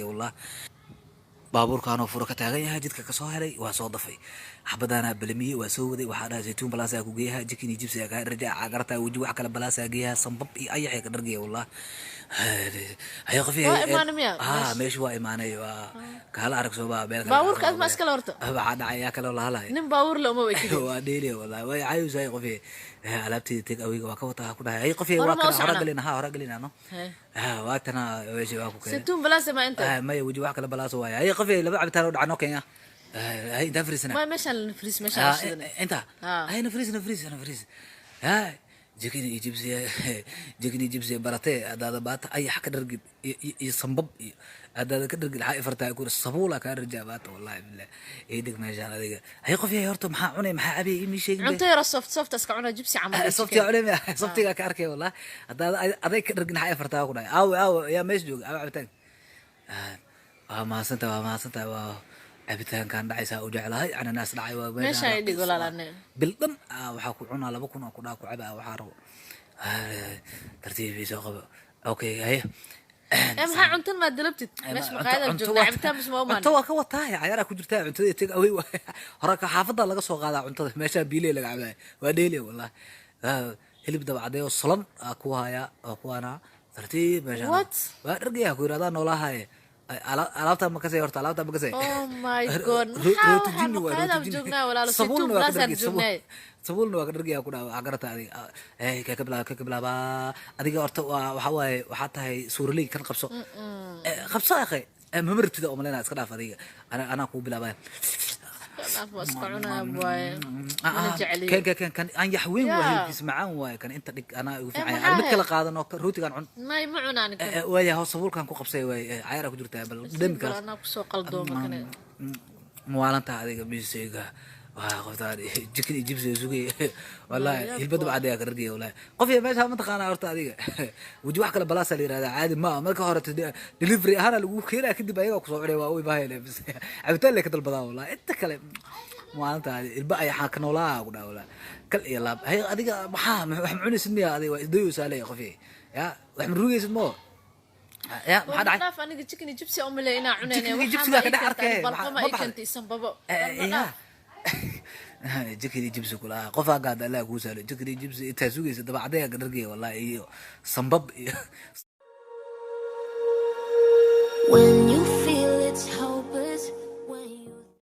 والله baabuurkaan oo furo ka taagan yahay jidka ka soo helay waa soo dafay xabadaana balamiye waa soo waday waxaa dhahay saytuun balaasaa ku geeyaha jikin iyo jibsi ka rajaa cagarta waji wax kale balaasaa geeyaha sambab iyo ayax ka dhargaya wallah hayo qafiye meeshu waa imaanay waa kala arag soo baa beelka baabuurkaas ma iska horta waxa dhacaya kale la halay nin baabuur la uma weydiin waa dheelay wallah way caayusay qafiye alaabtii tag awiga waa ka wataa ku dhahay ay qafiye waa ka hore galina hore galina no waa tana weeshi waa ku keenay saytuun balaasa ma inta ma waji wax kale balaaso waay ay qafiye laba cabitaan oo dhacno kenya هاي انت فريسنا ما مشان فريس مشان انت هاي نفريس هاي جكني يجيب زي براتي هذا بات اي حق درج يصنبب هذا كدرج الحق فرتا يكون الصبوله كان رجابات والله بالله ايدك ما جانا ديك هي قفيه هورتو ما عوني ما ابي يمي شيء عنتير السوفت اسكعونا جبسي عمل سوفتي عوني سوفتي كاركي والله هذا هذا كدرج الحق فرتا كنا او يا مش جوج او عبتك ما سنت cabitaankan dhacaysa u jeclahay ana naas dhacay waa meesha ay dhigo laalane bildan waxa ku cunaa 2 kun oo ku dhaaq caba waxa rabo tartiibiisa qabo okay hay ma cuntan ma dalabtid meesha maqaayada joogta cabitaan mis ma cunto waa ka wataa ciyaara ku jirta cuntada tag away hore ka xaafada laga soo qaadaa cuntada meesha biilay laga cabay waa dheelay wallahi hilib dabacday oo salan ku haya ku ana tartiib meesha waa dhargiya ku yiraahdaa noolahay alaabta ma kasay horta alaabta ma kasay oh my god rootu jinni waa rootu joognaa walaalo saytuun balaasar joognaa sabulna waa ka dhargiya ku dhaw agarta adiga ka bilaaba adiga horta waxa waaye waxa tahay suurley kan qabso akhay ma martida oo malena iska dhaaf adiga ana ku bilaabay كان أن يحوين وهي يسمعون وهي كان أنت أنا أنا مثل قاعد أنا روتي كان عن ما يمعون عنك ويا هو صبور كان كوقف سوي ويا عيرك جرتها بالدم كان أنا بسوق الدوم موالن تاعي بيسيجا وقفتها جكني جيب زوجي والله البدو بعدها كرجي والله قفية ماشي ما تقانا أرتا هذيك وجو حكى البلاصة اللي هذا عادي ما كهرت دليفري أنا لو خير أكيد بيجوا كسوعي وأوي باهي بس عبتلي لك البضاعة والله أنت كلام موالن هذه البقى يحاكن ولا ولا كل يلا هي هذيك محمد سنية هذه ديو سالي قفية يا محمد روي اسمه يا ما حد عارف أنا قلت لك جبسي أم اللي أنا عناني جبسي كده عركة ما كنت يسببه جكري جبس كلها قفا قاعد لا كوسال جكري جبس تاسوقي دبا عديها قدرقي والله ايو صنبب When you feel it's how